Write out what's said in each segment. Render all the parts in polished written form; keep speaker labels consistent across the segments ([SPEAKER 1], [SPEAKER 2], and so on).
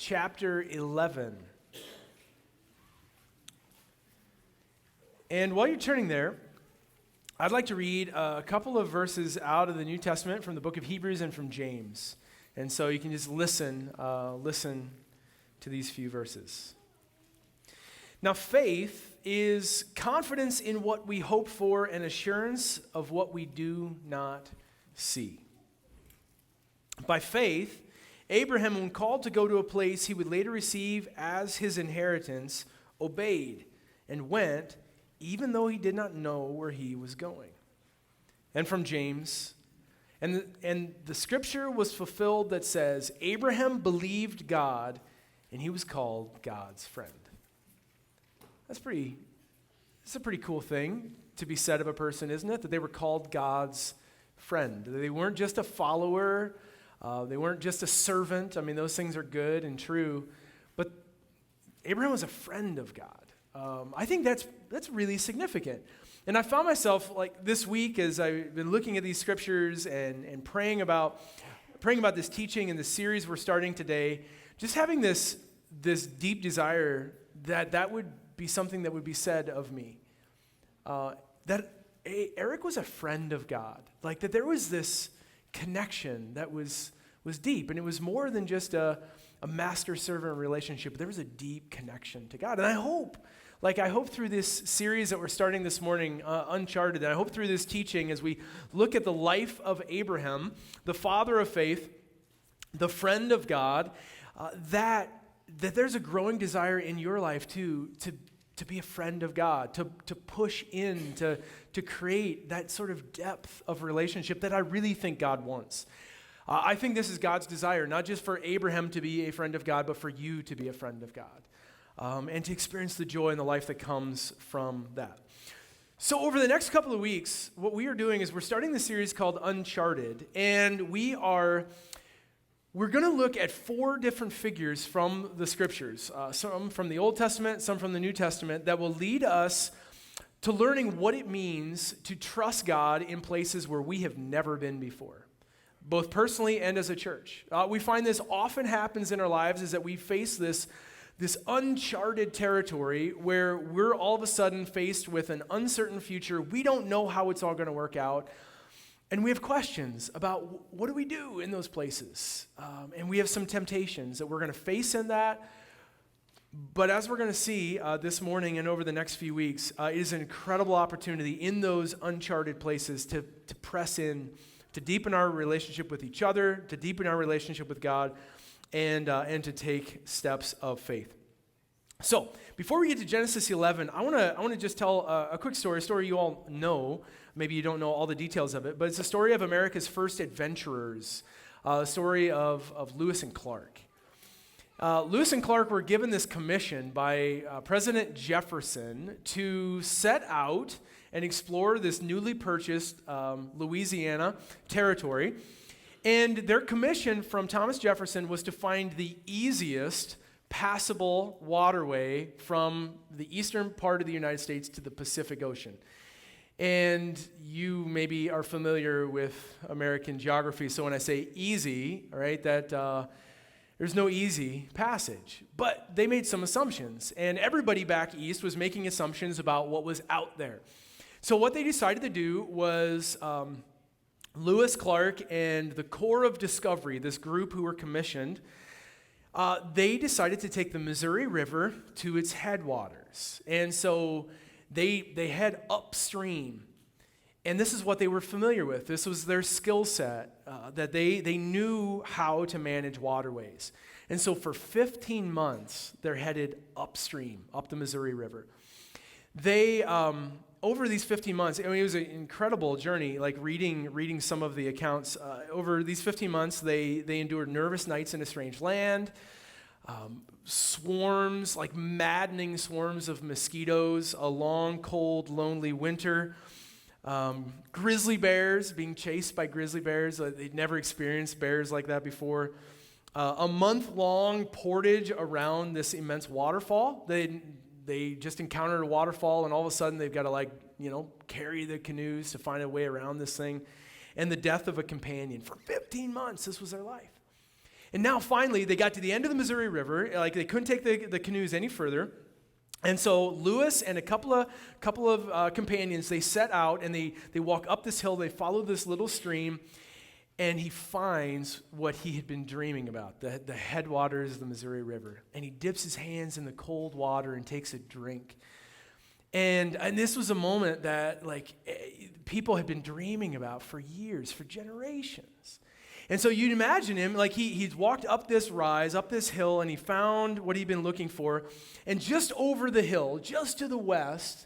[SPEAKER 1] chapter 11. And while you're turning there, I'd like to read a couple of verses out of the New Testament from the book of Hebrews and from James. And so you can just listen to these few verses. Now, faith is confidence in what we hope for and assurance of what we do not see. By faith, Abraham, when called to go to a place he would later receive as his inheritance, obeyed and went, even though he did not know where he was going. And from James, and the scripture was fulfilled that says, Abraham believed God, and he was called God's friend. It's a pretty cool thing to be said of a person, isn't it? That they were called God's friend. They weren't just a follower. They weren't just a servant. I mean, those things are good and true. But Abraham was a friend of God. I think that's really significant. And I found myself, like, this week as I've been looking at these scriptures and praying about this teaching and the series we're starting today, just having this deep desire that would be something that would be said of me. That Eric was a friend of God. Like, that there was this connection that was deep, and it was more than just a master-servant relationship. There was a deep connection to God. And I hope through this series that we're starting this morning, Uncharted, and I hope through this teaching as we look at the life of Abraham, the father of faith, the friend of God, that there's a growing desire in your life too to be a friend of God, to push in, to create that sort of depth of relationship that I really think God wants. I think this is God's desire, not just for Abraham to be a friend of God, but for you to be a friend of God. And to experience the joy and the life that comes from that. So over the next couple of weeks, what we are doing is we're starting this series called Uncharted, and we're going to look at 4 different figures from the scriptures, some from the Old Testament, some from the New Testament, that will lead us to learning what it means to trust God in places where we have never been before, both personally and as a church. We find this often happens in our lives is that we face this uncharted territory where we're all of a sudden faced with an uncertain future. We don't know how it's all going to work out. And we have questions about what do we do in those places? And we have some temptations that we're going to face in that. But as we're going to see this morning and over the next few weeks, it is an incredible opportunity in those uncharted places to press in, to deepen our relationship with each other, to deepen our relationship with God, and to take steps of faith. So, before we get to Genesis 11, I want to just tell a quick story, a story you all know. Maybe you don't know all the details of it, but it's a story of America's first adventurers, a story of Lewis and Clark. Lewis and Clark were given this commission by President Jefferson to set out and explore this newly purchased Louisiana territory. And their commission from Thomas Jefferson was to find the easiest passable waterway from the eastern part of the United States to the Pacific Ocean. And you maybe are familiar with American geography, so when I say easy, all right, that there's no easy passage. But they made some assumptions, and everybody back east was making assumptions about what was out there. So what they decided to do was Lewis, Clark, and the Corps of Discovery, this group who were commissioned, they decided to take the Missouri River to its headwaters. And so they head upstream. And this is what they were familiar with. This was their skill set, that they knew how to manage waterways. And so for 15 months, they're headed upstream, up the Missouri River. They over these 15 months, I mean, it was an incredible journey, like reading some of the accounts. Over these 15 months, they endured nervous nights in a strange land, swarms, like maddening swarms of mosquitoes, a long, cold, lonely winter, grizzly bears, being chased by grizzly bears. They'd never experienced bears like that before. A month-long portage around this immense waterfall. They just encountered a waterfall, and all of a sudden they've got to carry the canoes to find a way around this thing. And the death of a companion. For 15 months, this was their life. And now finally, they got to the end of the Missouri River. Like they couldn't take the canoes any further. And so Lewis and a couple of companions, they set out and they walk up this hill. They follow this little stream, and he finds what he had been dreaming about, the headwaters of the Missouri River. And he dips his hands in the cold water and takes a drink. And this was a moment that people had been dreaming about for years, for generations. And so you'd imagine him, like he's walked up this rise, up this hill, and he found what he'd been looking for. And just over the hill, just to the west,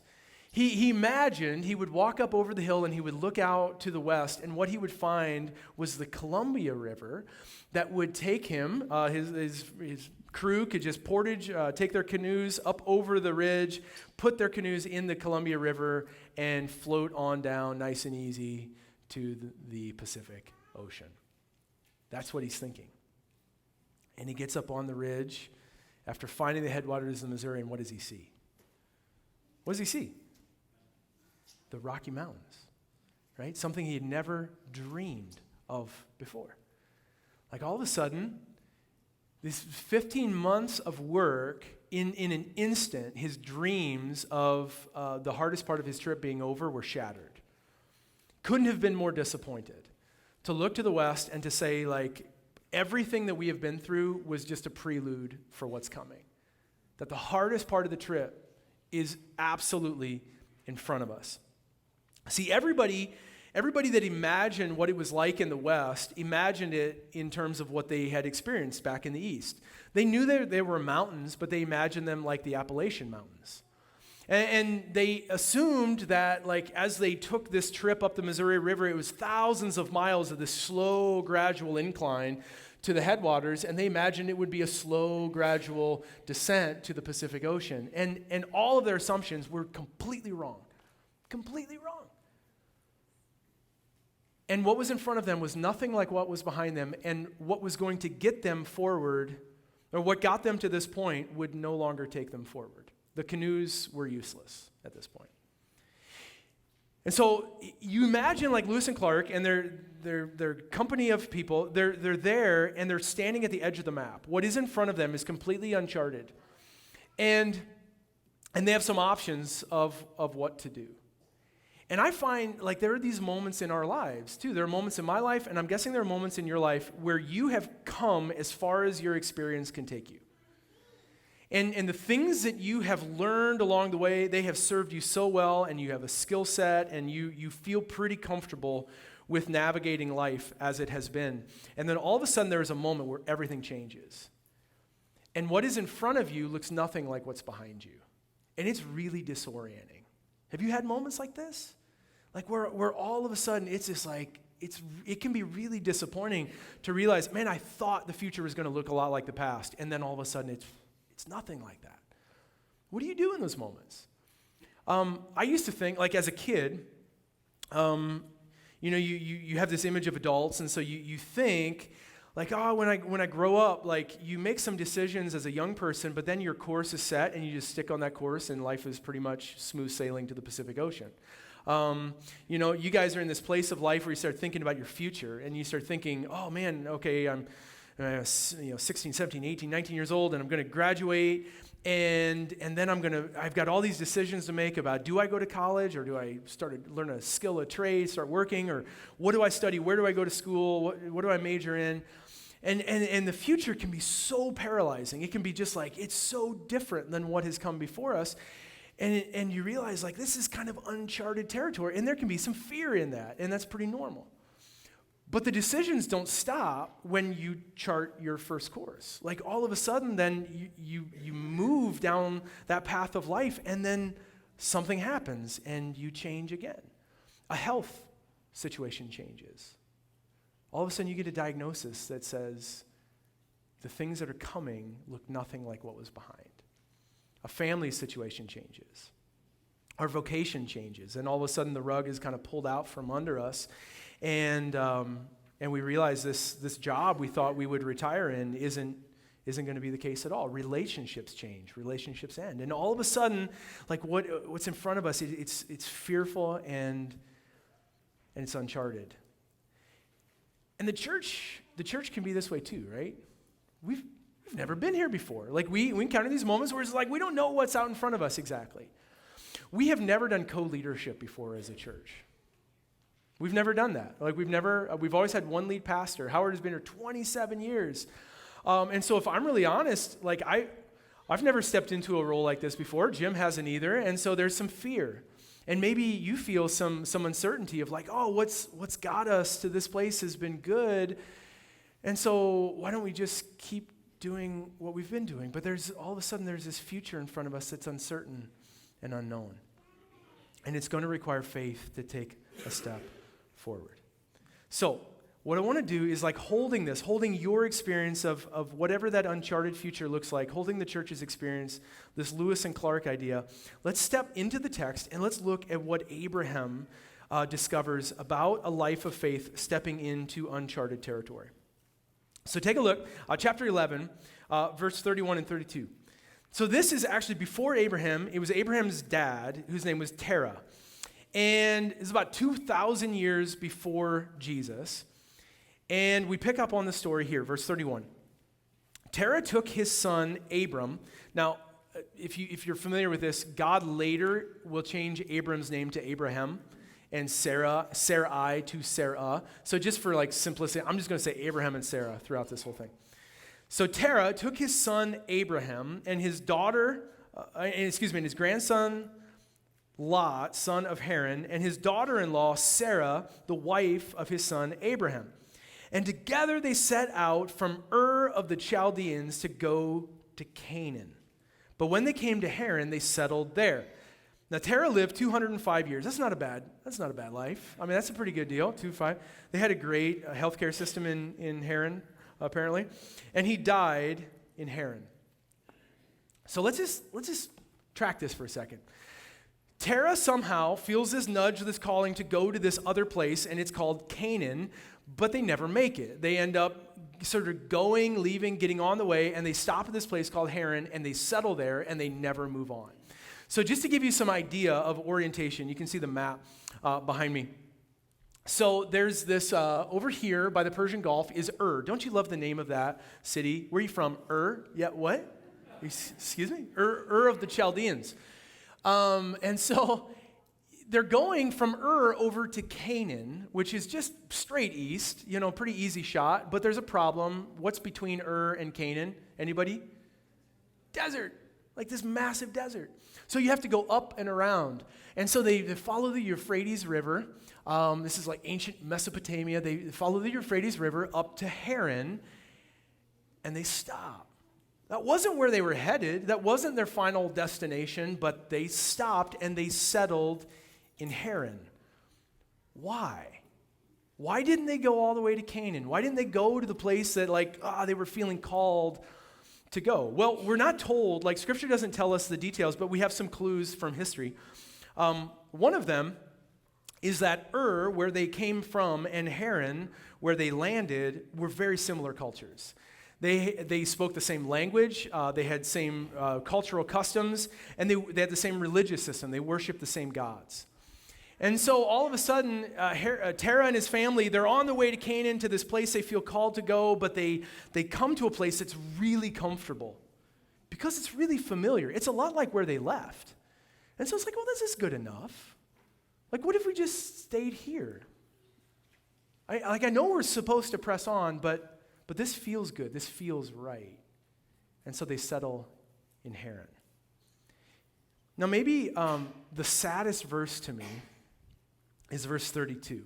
[SPEAKER 1] he imagined he would walk up over the hill and he would look out to the west, and what he would find was the Columbia River that would take him, his crew could just take their canoes up over the ridge, put their canoes in the Columbia River, and float on down nice and easy to the Pacific Ocean. That's what he's thinking. And he gets up on the ridge after finding the headwaters of the Missouri, and what does he see? What does he see? The Rocky Mountains, right? Something he had never dreamed of before. Like all of a sudden, this 15 months of work, in an instant, his dreams of the hardest part of his trip being over were shattered. Couldn't have been more disappointed. To look to the west and to say, everything that we have been through was just a prelude for what's coming. That the hardest part of the trip is absolutely in front of us. See, everybody that imagined what it was like in the West imagined it in terms of what they had experienced back in the East. They knew there were mountains, but they imagined them like the Appalachian Mountains. And they assumed that, as they took this trip up the Missouri River, it was thousands of miles of this slow, gradual incline to the headwaters, and they imagined it would be a slow, gradual descent to the Pacific Ocean. And all of their assumptions were completely wrong. Completely wrong. And what was in front of them was nothing like what was behind them, and what was going to get them forward, or what got them to this point, would no longer take them forward. The canoes were useless at this point. And so you imagine Lewis and Clark and their company of people, they're there and they're standing at the edge of the map. What is in front of them is completely uncharted. And they have some options of what to do. And I find there are these moments in our lives too. There are moments in my life, and I'm guessing there are moments in your life where you have come as far as your experience can take you. And the things that you have learned along the way, they have served you so well, and you have a skill set, and you feel pretty comfortable with navigating life as it has been. And then all of a sudden there is a moment where everything changes. And what is in front of you looks nothing like what's behind you. And it's really disorienting. Have you had moments like this? Where all of a sudden it's just it can be really disappointing to realize, man, I thought the future was going to look a lot like the past, and then all of a sudden it's nothing like that. What do you do in those moments? I used to think, as a kid, you have this image of adults, and so you think, when I grow up, you make some decisions as a young person, but then your course is set, and you just stick on that course, and life is pretty much smooth sailing to the Pacific Ocean. You guys are in this place of life where you start thinking about your future, and you start thinking, oh man, okay, I'm 16, 17, 18, 19 years old, and I'm going to graduate, and then I've got all these decisions to make about, do I go to college, or do I learn a skill, a trade, start working, or what do I study, where do I go to school, what do I major in? And the future can be so paralyzing. It can be just it's so different than what has come before us. And you realize this is kind of uncharted territory, and there can be some fear in that, and that's pretty normal. But the decisions don't stop when you chart your first course. All of a sudden, then you move down that path of life, and then something happens, and you change again. A health situation changes. All of a sudden, you get a diagnosis that says the things that are coming look nothing like what was behind. A family situation changes. Our vocation changes, and all of a sudden, the rug is kind of pulled out from under us. And we realize this job we thought we would retire in isn't going to be the case at all. Relationships change, relationships end, and all of a sudden, what's in front of us, it's fearful and it's uncharted. And the church can be this way too, right? we've never been here before. Like we encounter these moments where it's like we don't know what's out in front of us exactly. We have never done co-leadership before as a church. We've never done that. Like we've always had one lead pastor. Howard has been here 27 years. And so if I'm really honest, like I've never stepped into a role like this before. Jim hasn't either. And so there's some fear. And maybe you feel some uncertainty of like, oh, what's got us to this place has been good. And so why don't we just keep doing what we've been doing? But all of a sudden there's this future in front of us that's uncertain and unknown. And it's going to require faith to take a step forward. So what I want to do is like holding your experience of whatever that uncharted future looks like, holding the church's experience, this Lewis and Clark idea. Let's step into the text and let's look at what Abraham discovers about a life of faith stepping into uncharted territory. So take a look, chapter 11, verse 31 and 32. So this is actually before Abraham. It was Abraham's dad, whose name was Terah. And it's about 2,000 years before Jesus. And we pick up on the story here, verse 31. Terah took his son Abram. Now, if you're familiar with this, God later will change Abram's name to Abraham and Sarai to Sarah. So just for like simplicity, I'm just going to say Abraham and Sarah throughout this whole thing. So Terah took his son Abraham and his his grandson Lot, son of Haran, and his daughter-in-law Sarah, the wife of his son Abraham. And together they set out from Ur of the Chaldeans to go to Canaan. But when they came to Haran, they settled there. Now Terah lived 205 years. That's not a bad life. I mean, that's a pretty good deal, 205. They had a great healthcare system in Haran, apparently. And he died in Haran. So let's just track this for a second. Terah somehow feels this nudge, this calling to go to this other place, and it's called Canaan, but they never make it. They end up sort of going, leaving, getting on the way, and they stop at this place called Haran, and they settle there, and they never move on. So just to give you some idea of orientation, you can see the map behind me. So there's this, over here by the Persian Gulf is Ur. Don't you love the name of that city? Where are you from? Ur? Yeah, what? Excuse me? Ur of the Chaldeans. And so they're going from Ur over to Canaan, which is just straight east, pretty easy shot, but there's a problem. What's between Ur and Canaan? Anybody? Desert, like this massive desert. So you have to go up and around. And so they follow the Euphrates River. This is like ancient Mesopotamia. They follow the Euphrates River up to Haran, and they stop. That wasn't where they were headed. That wasn't their final destination, but they stopped and they settled in Haran. Why? Why didn't they go all the way to Canaan? Why didn't they go to the place that they were feeling called to go? Well, we're not told, Scripture doesn't tell us the details, but we have some clues from history. One of them is that Ur, where they came from, and Haran, where they landed, were very similar cultures. They spoke the same language, they had same cultural customs, and they had the same religious system. They worshiped the same gods. And so all of a sudden, Terah and his family, they're on the way to Canaan, to this place they feel called to go, but they come to a place that's really comfortable because it's really familiar. It's a lot like where they left. And so it's like, well, this is good enough. Like, what if we just stayed here? I know we're supposed to press on, but this feels good. This feels right. And so they settle in Haran. Now, maybe the saddest verse to me is verse 32.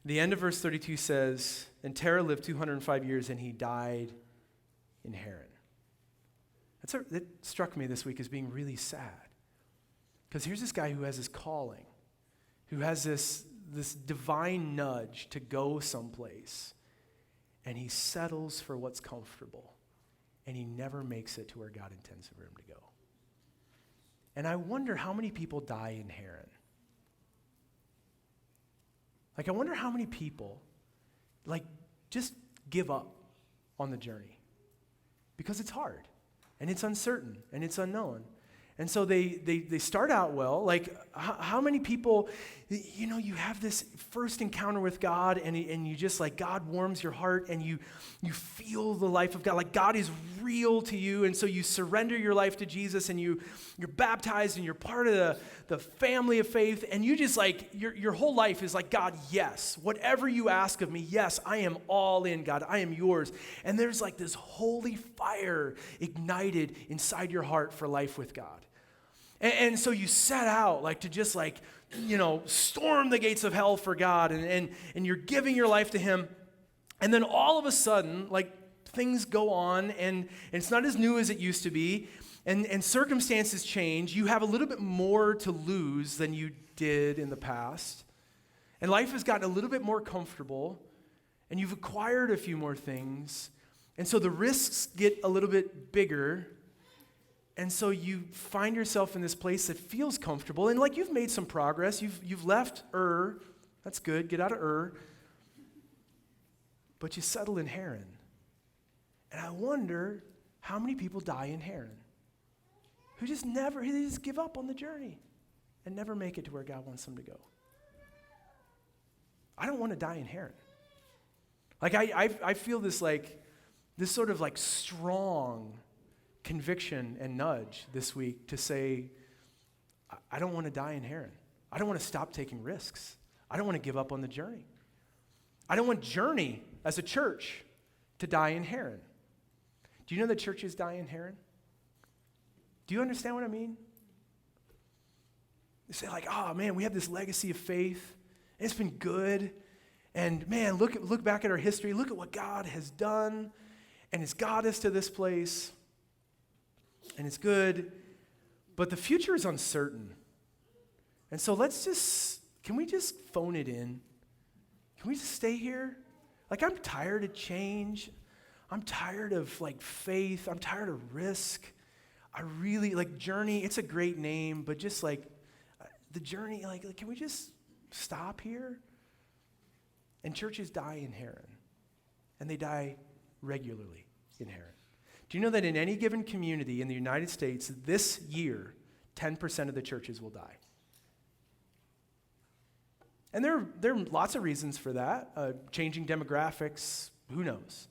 [SPEAKER 1] The end of verse 32 says, and Terah lived 205 years, and he died in Haran. That struck me this week as being really sad. Because here's this guy who has this calling, who has this divine nudge to go someplace, and he settles for what's comfortable, and he never makes it to where God intends for him to go. And I wonder how many people die in Haran. I wonder how many people, just give up on the journey. Because it's hard, and it's uncertain, and it's unknown. And so they start out well. Like, how many people, you have this first encounter with God, and you just, like, God warms your heart, and you feel the life of God. Like, God is real to you, and so you surrender your life to Jesus, and you're baptized, and you're part of the family of faith, and you just, like, your whole life is like, God, yes, whatever you ask of me, yes, I am all in, God, I am yours. And there's, like, this holy fire ignited inside your heart for life with God. And so you set out, like, to just, like, storm the gates of hell for God, and you're giving your life to him. And then all of a sudden, like, things go on, and it's not as new as it used to be, and circumstances change. You have a little bit more to lose than you did in the past. And life has gotten a little bit more comfortable, and you've acquired a few more things. And so the risks get a little bit bigger. And so you find yourself in this place that feels comfortable, and like you've made some progress. You've left Ur. That's good. Get out of Ur. But you settle in Haran. And I wonder how many people die in Haran who just give up on the journey and never make it to where God wants them to go. I don't want to die in Haran. Like, I feel this sort of like strong conviction and nudge this week to say, I don't want to die in Haran. I don't want to stop taking risks. I don't want to give up on the journey. I don't want Journey as a church to die in Haran. Do you know that churches die in Haran? Do you understand what I mean? They say, like, oh man, we have this legacy of faith. It's been good. And man, look back at our history. Look at what God has done. And it's got us to this place. And it's good, but the future is uncertain. And so can we just phone it in? Can we just stay here? Like, I'm tired of change. I'm tired of, like, faith. I'm tired of risk. I really, like, Journey, it's a great name, but just, like, the journey, like, can we just stop here? And churches die in Haran, and they die regularly in Haran. Do you know that in any given community in the United States this year, 10% of the churches will die? And there are lots of reasons for that. Changing demographics, who knows?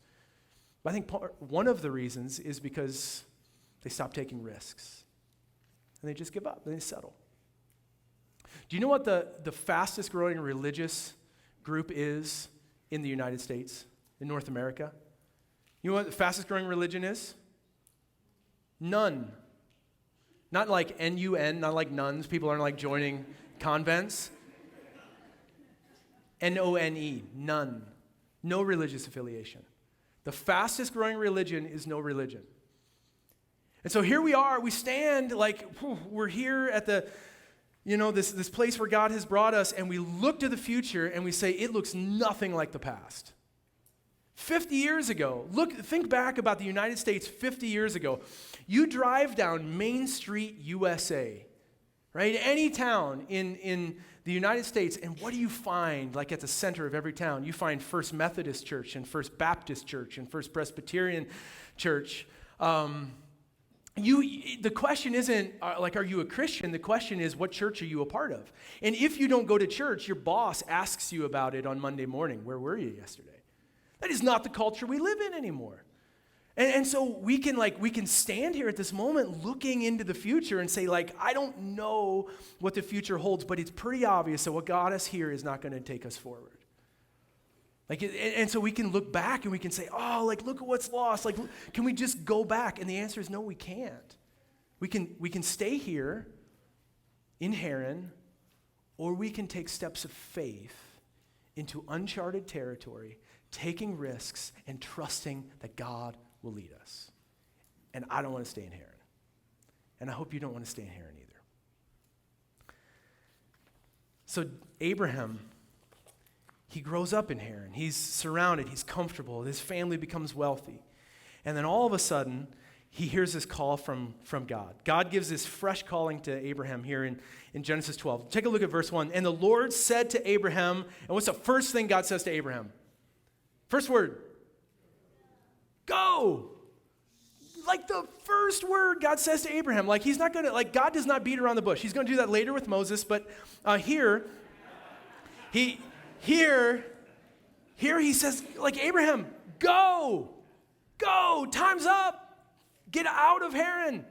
[SPEAKER 1] But I think one of the reasons is because they stop taking risks. And they just give up, and they settle. Do you know what the fastest growing religious group is in the United States, in North America? You know what the fastest growing religion is? None. Not like N-U-N, not like nuns. People aren't like joining convents. N-O-N-E, none. No religious affiliation. The fastest growing religion is no religion. And so here we are, we stand like, we're here at the, this place where God has brought us, and we look to the future and we say, it looks nothing like the past. 50 years ago, think back about the United States 50 years ago. You drive down Main Street, USA, right? Any town in the United States, and what do you find, like, at the center of every town? You find First Methodist Church and First Baptist Church and First Presbyterian Church. The question isn't, are you a Christian? The question is, what church are you a part of? And if you don't go to church, your boss asks you about it on Monday morning. Where were you yesterday? That is not the culture we live in anymore. And so we can stand here at this moment looking into the future and say, like, I don't know what the future holds, but it's pretty obvious that what got us here is not going to take us forward. And so we can look back and we can say, oh, like, look at what's lost. Like, can we just go back? And the answer is no, we can't. We can stay here in Haran, or we can take steps of faith into uncharted territory, taking risks and trusting that God will lead us. And I don't want to stay in Haran. And I hope you don't want to stay in Haran either. So Abraham, he grows up in Haran. He's surrounded. He's comfortable. His family becomes wealthy. And then all of a sudden, he hears this call from God. God gives this fresh calling to Abraham here in Genesis 12. Take a look at verse 1. And the Lord said to Abraham, and what's the first thing God says to Abraham? First word. Go. like the first word God says to Abraham. Like he's not going to, like God does not beat around the bush. He's going to do that later with Moses, but here he says, like, Abraham, go, time's up. Get out of Haran.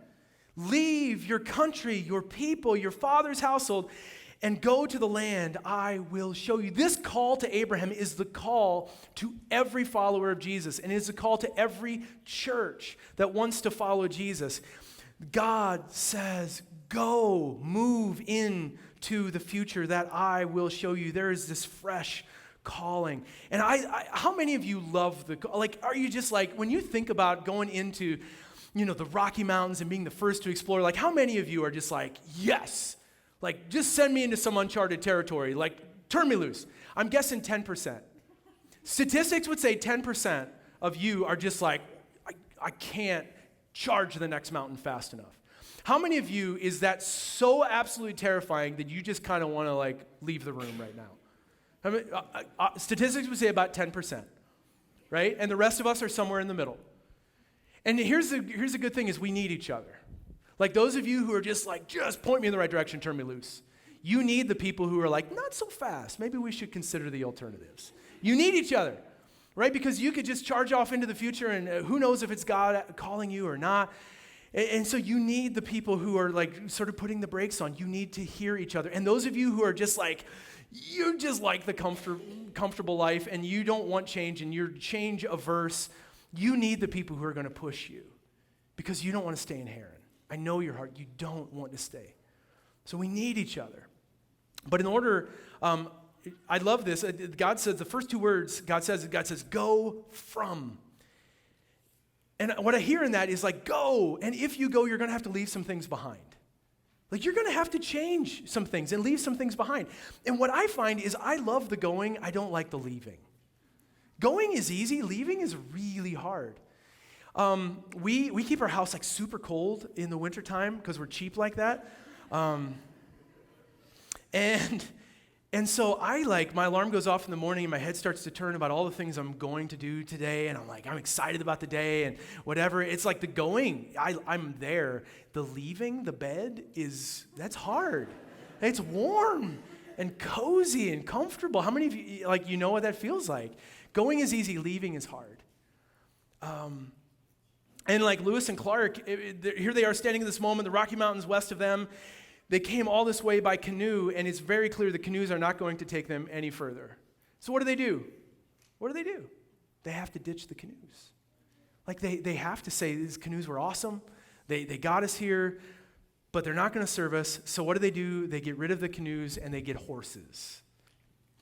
[SPEAKER 1] Leave your country, your people, your father's household, and go to the land I will show you. This call to Abraham is the call to every follower of Jesus, and it's a call to every church that wants to follow Jesus. God says, go, move into the future that I will show you. There is this fresh calling. And how many of you love like, are you just like, when you think about going into, the Rocky Mountains and being the first to explore, like how many of you are just like, yes, like just send me into some uncharted territory, like turn me loose? I'm guessing 10%. Statistics would say 10% of you are just like, I can't charge the next mountain fast enough. How many of you is that so absolutely terrifying that you just kind of want to like leave the room right now? I mean, statistics would say about 10%, right? And the rest of us are somewhere in the middle. And here's the good thing is we need each other. Like those of you who are just like, just point me in the right direction, turn me loose. You need the people who are like, not so fast. Maybe we should consider the alternatives. You need each other, right? Because you could just charge off into the future and who knows if it's God calling you or not. And so you need the people who are like sort of putting the brakes on. You need to hear each other. And those of you who are just like, you just like the comfortable life and you don't want change and you're change averse, you need the people who are going to push you because you don't want to stay in Haran. I know your heart. You don't want to stay. So we need each other. But in order, I love this. God says, the first two words God says, go from. And what I hear in that is like, go. And if you go, you're going to have to leave some things behind. Like you're going to have to change some things and leave some things behind. And what I find is I love the going. I don't like the leaving. Going is easy. Leaving is really hard. We keep our house like super cold in the wintertime because we're cheap like that. And so my alarm goes off in the morning and my head starts to turn about all the things I'm going to do today. And I'm excited about the day and whatever. It's like the going, I'm there. The leaving the bed that's hard. It's warm and cozy and comfortable. How many of you, you know what that feels like? Going is easy, leaving is hard. And like Lewis and Clark, here they are standing in this moment, the Rocky Mountains west of them. They came all this way by canoe, and it's very clear the canoes are not going to take them any further. So what do they do? They have to ditch the canoes. Like they have to say, these canoes were awesome. They got us here, but they're not going to serve us. So what do? They get rid of the canoes, and they get horses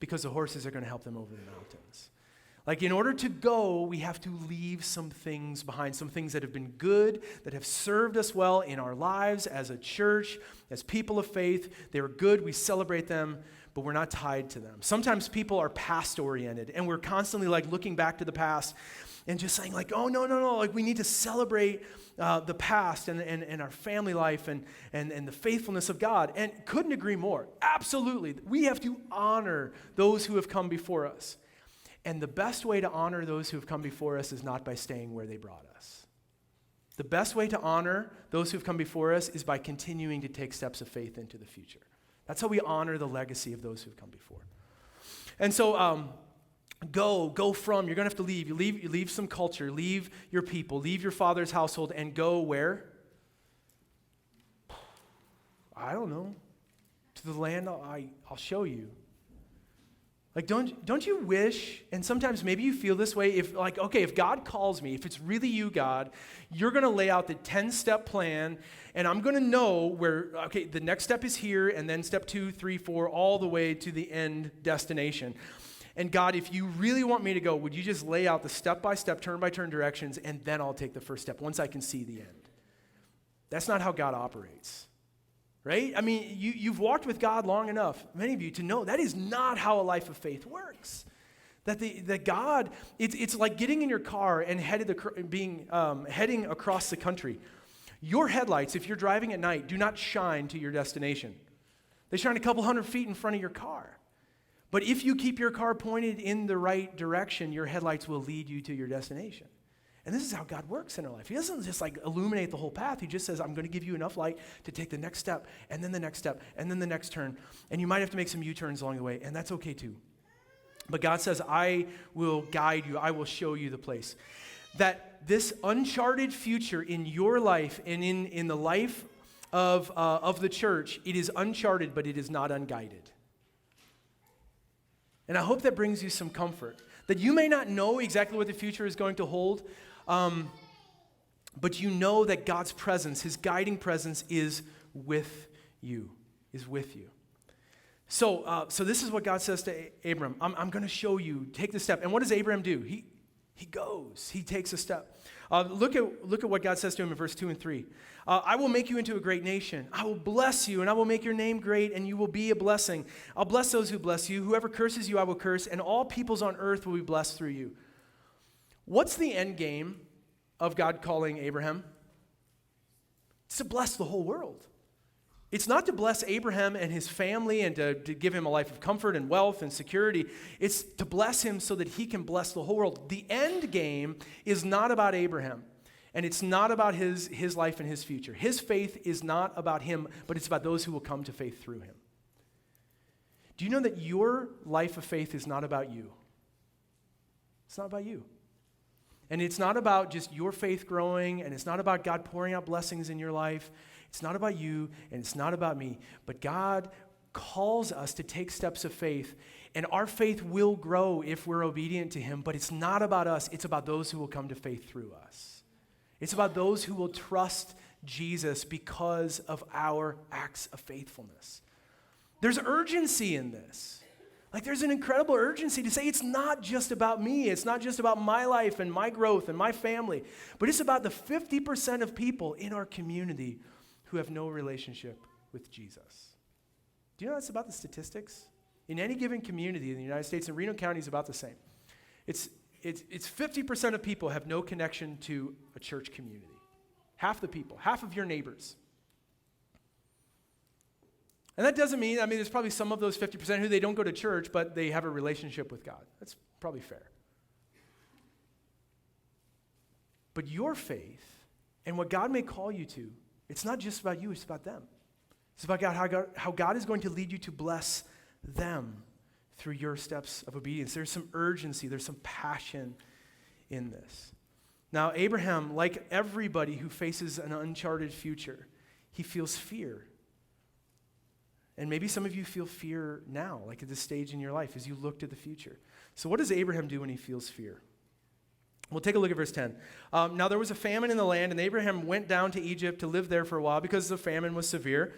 [SPEAKER 1] because the horses are going to help them over the mountains. Like in order to go, we have to leave some things behind, some things that have been good, that have served us well in our lives as a church, as people of faith. They were good, we celebrate them, but we're not tied to them. Sometimes people are past-oriented, and we're constantly like looking back to the past and just saying like, oh, no, like we need to celebrate the past and our family life and the faithfulness of God. And couldn't agree more. Absolutely. We have to honor those who have come before us. And the best way to honor those who have come before us is not by staying where they brought us. The best way to honor those who have come before us is by continuing to take steps of faith into the future. That's how we honor the legacy of those who have come before. And so go from, you're going to have to leave. You leave some culture, leave your people, leave your father's household, and go where? I don't know. To the land I'll show you. Like, don't you wish, and sometimes maybe you feel this way, if God calls me, if it's really you, God, you're going to lay out the 10-step plan, and I'm going to know where, the next step is here, and then step 2, 3, 4, all the way to the end destination. And God, if you really want me to go, would you just lay out the step-by-step, turn-by-turn directions, and then I'll take the first step once I can see the end. That's not how God operates. Right? I mean, you've walked with God long enough, many of you, to know that is not how a life of faith works. That God, it's like getting in your car and heading across the country. Your headlights, if you're driving at night, do not shine to your destination. They shine a couple hundred feet in front of your car. But if you keep your car pointed in the right direction, your headlights will lead you to your destination. And this is how God works in our life. He doesn't just like illuminate the whole path. He just says, I'm going to give you enough light to take the next step, and then the next step, and then the next turn. And you might have to make some U-turns along the way, and that's okay too. But God says, I will guide you. I will show you the place. That this uncharted future in your life and in the life of the church, it is uncharted, but it is not unguided. And I hope that brings you some comfort. That you may not know exactly what the future is going to hold, but you know that God's presence, his guiding presence is with you, So this is what God says to Abram. I'm going to show you, take the step. And what does Abraham do? He goes, he takes a step. Look at what God says to him in verse 2 and 3. I will make you into a great nation. I will bless you, and I will make your name great, and you will be a blessing. I'll bless those who bless you. Whoever curses you, I will curse, and all peoples on earth will be blessed through you. What's the end game of God calling Abraham? It's to bless the whole world. It's not to bless Abraham and his family and to give him a life of comfort and wealth and security. It's to bless him so that he can bless the whole world. The end game is not about Abraham, and it's not about his life and his future. His faith is not about him, but it's about those who will come to faith through him. Do you know that your life of faith is not about you? It's not about you. And it's not about just your faith growing, and it's not about God pouring out blessings in your life. It's not about you, and it's not about me, but God calls us to take steps of faith, and our faith will grow if we're obedient to him, but it's not about us. It's about those who will come to faith through us. It's about those who will trust Jesus because of our acts of faithfulness. There's urgency in this. Like there's an incredible urgency to say it's not just about me. It's not just about my life and my growth and my family, but it's about the 50% of people in our community who have no relationship with Jesus. Do you know that's about the statistics? In any given community in the United States, and Reno County is about the same. It's 50% of people have no connection to a church community. Half the people, half of your neighbors. And that doesn't mean, there's probably some of those 50% who they don't go to church, but they have a relationship with God. That's probably fair. But your faith and what God may call you to, it's not just about you, it's about them. It's about how God is going to lead you to bless them through your steps of obedience. There's some urgency, there's some passion in this. Now, Abraham, like everybody who faces an uncharted future, he feels fear. And maybe some of you feel fear now, like at this stage in your life, as you look to the future. So what does Abraham do when he feels fear? We'll take a look at verse 10. Now there was a famine in the land, and Abraham went down to Egypt to live there for a while because the famine was severe.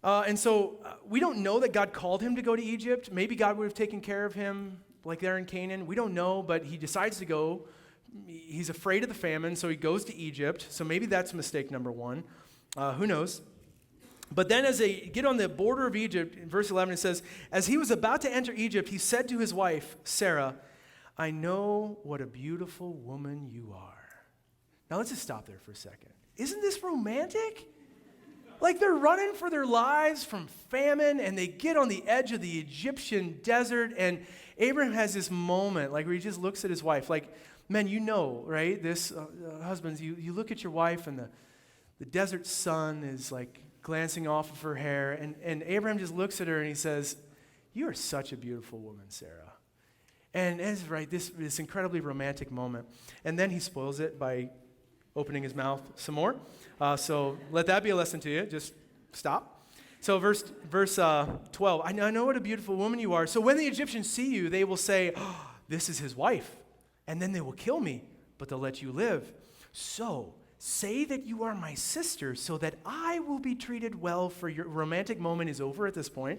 [SPEAKER 1] And so we don't know that God called him to go to Egypt. Maybe God would have taken care of him like there in Canaan. We don't know, but he decides to go. He's afraid of the famine, so he goes to Egypt. So maybe that's mistake number one. Who knows? But then as they get on the border of Egypt, in verse 11 it says, as he was about to enter Egypt, he said to his wife, Sarah, I know what a beautiful woman you are. Now let's just stop there for a second. Isn't this romantic? Like they're running for their lives from famine, and they get on the edge of the Egyptian desert, and Abraham has this moment, like where he just looks at his wife. Like, men, you know, right? This, husbands, you look at your wife, and the desert sun is like glancing off of her hair, and Abraham just looks at her, and he says, you are such a beautiful woman, Sarah. And it's right, this incredibly romantic moment. And then he spoils it by opening his mouth some more. So let that be a lesson to you. Just stop. So verse 12, I know what a beautiful woman you are. So when the Egyptians see you, they will say, oh, this is his wife. And then they will kill me, but they'll let you live. So say that you are my sister so that I will be treated well for your romantic moment is over at this point.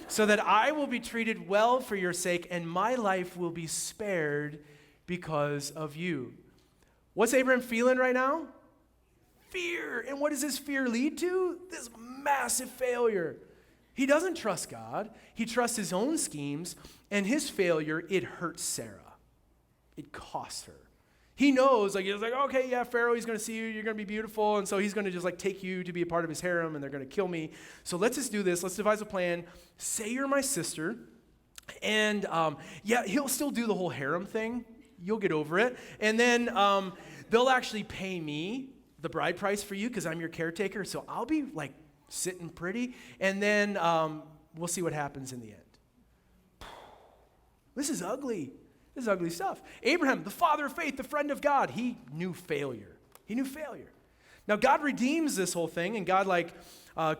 [SPEAKER 1] So that I will be treated well for your sake and my life will be spared because of you. What's Abraham feeling right now? Fear. And what does this fear lead to? This massive failure. He doesn't trust God. He trusts his own schemes, and his failure, it hurts Sarah. It costs her. He knows, he's like, okay, yeah, Pharaoh, he's going to see you, you're going to be beautiful, and so he's going to just take you to be a part of his harem, and they're going to kill me. So let's just do this. Let's devise a plan. Say you're my sister, and he'll still do the whole harem thing, You'll get over it. And then they'll actually pay me the bride price for you because I'm your caretaker. So I'll be like sitting pretty. And then we'll see what happens in the end. This is ugly. This is ugly stuff. Abraham, the father of faith, the friend of God, he knew failure. He knew failure. Now, God redeems this whole thing, and God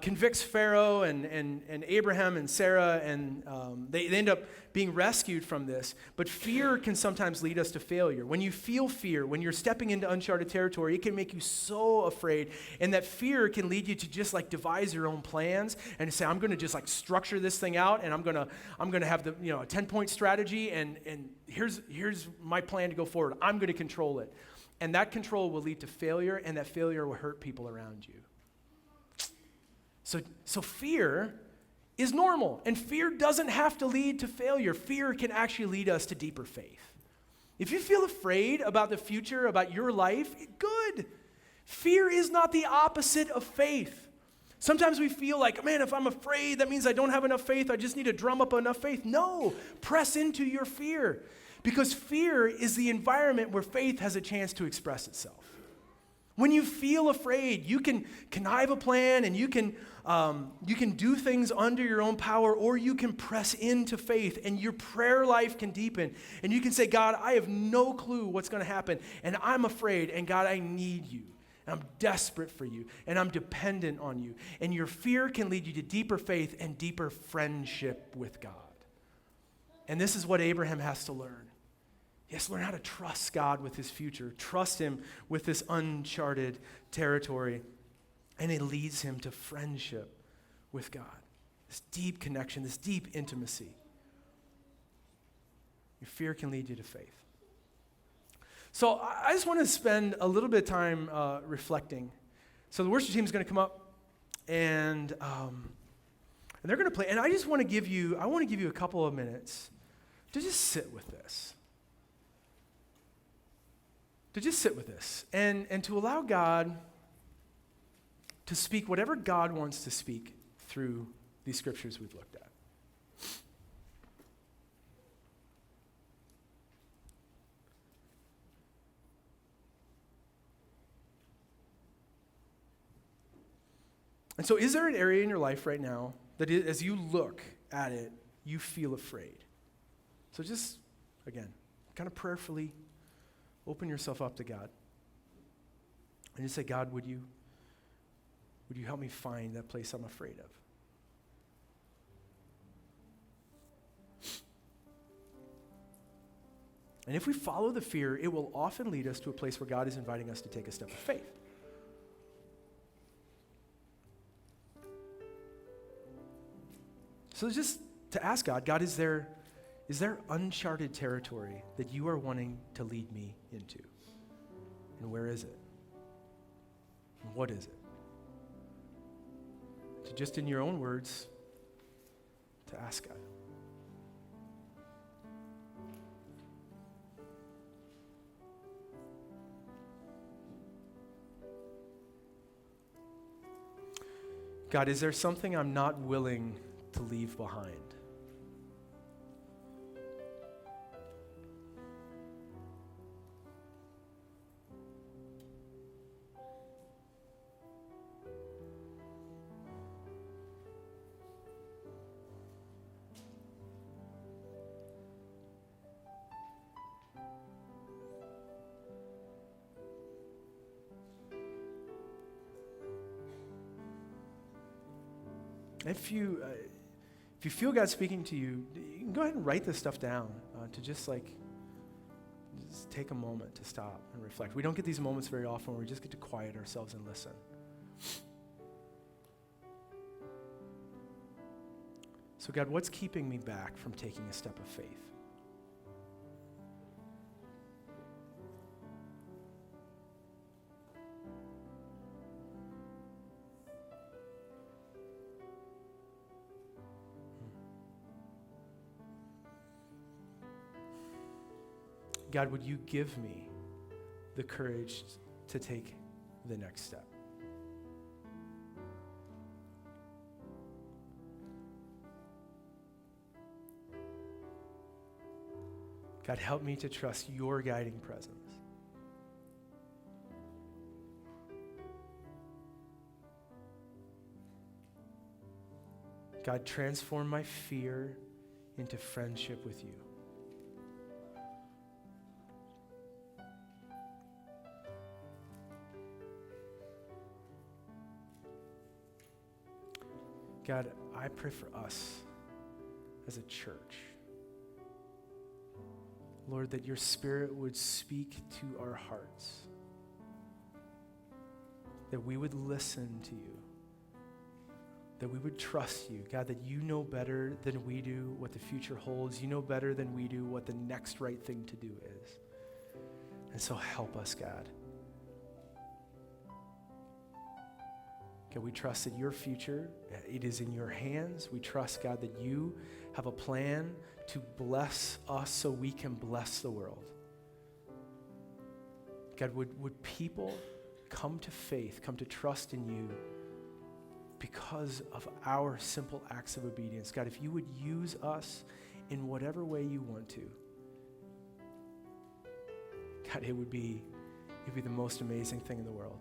[SPEAKER 1] convicts Pharaoh and Abraham and Sarah, and they end up being rescued from this. But fear can sometimes lead us to failure. When you feel fear, when you're stepping into uncharted territory, it can make you so afraid, and that fear can lead you to just like devise your own plans and say, I'm going to just like structure this thing out, and I'm going to have the a 10-point strategy, and here's my plan to go forward. I'm going to control it. And that control will lead to failure, and that failure will hurt people around you. So fear is normal, and fear doesn't have to lead to failure. Fear can actually lead us to deeper faith. If you feel afraid about the future, about your life, good. Fear is not the opposite of faith. Sometimes we feel like, man, if I'm afraid, that means I don't have enough faith. I just need to drum up enough faith. No, press into your fear. Because fear is the environment where faith has a chance to express itself. When you feel afraid, you can connive a plan, and you can do things under your own power, or you can press into faith, and your prayer life can deepen. And you can say, God, I have no clue what's going to happen, and I'm afraid, and God, I need you. And I'm desperate for you, and I'm dependent on you. And your fear can lead you to deeper faith and deeper friendship with God. And this is what Abraham has to learn. He has to learn how to trust God with his future, trust him with this uncharted territory, and it leads him to friendship with God, this deep connection, this deep intimacy. Your fear can lead you to faith. So I just want to spend a little bit of time reflecting. So the worship team is going to come up, and they're going to play. And I want to give you a couple of minutes to just sit with this. To just sit with this and to allow God to speak whatever God wants to speak through these scriptures we've looked at. And so is there an area in your life right now that as you look at it, you feel afraid? So just, again, kind of prayerfully open yourself up to God. And just say, God, would you help me find that place I'm afraid of? And if we follow the fear, it will often lead us to a place where God is inviting us to take a step of faith. So just to ask God, is there uncharted territory that you are wanting to lead me into? And where is it? And what is it? So just in your own words, to ask God. God, is there something I'm not willing to leave behind? If you feel God speaking to you, you can go ahead and write this stuff down to just take a moment to stop and reflect. We don't get these moments very often where we just get to quiet ourselves and listen. So God, what's keeping me back from taking a step of faith? God, would you give me the courage to take the next step? God, help me to trust your guiding presence. God, transform my fear into friendship with you. God, I pray for us as a church. Lord, that your Spirit would speak to our hearts, that we would listen to you, that we would trust you. God, that you know better than we do what the future holds. You know better than we do what the next right thing to do is. And so help us, God. God, we trust that your future, it is in your hands. We trust, God, that you have a plan to bless us so we can bless the world. God, would people come to faith, come to trust in you because of our simple acts of obedience? God, if you would use us in whatever way you want to, God, it'd be the most amazing thing in the world.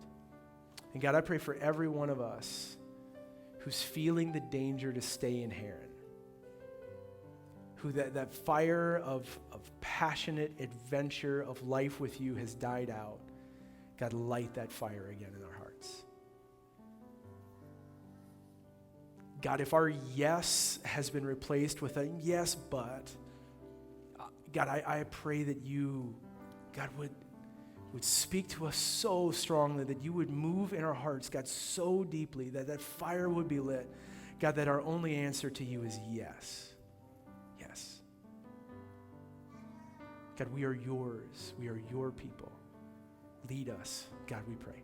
[SPEAKER 1] And God, I pray for every one of us who's feeling the danger to stay in Heron, who that fire of passionate adventure of life with you has died out. God, light that fire again in our hearts. God, if our yes has been replaced with a yes, but, God, I pray that you, God, would speak to us so strongly, that you would move in our hearts, God, so deeply, that fire would be lit. God, that our only answer to you is yes. Yes. God, we are yours. We are your people. Lead us, God, we pray.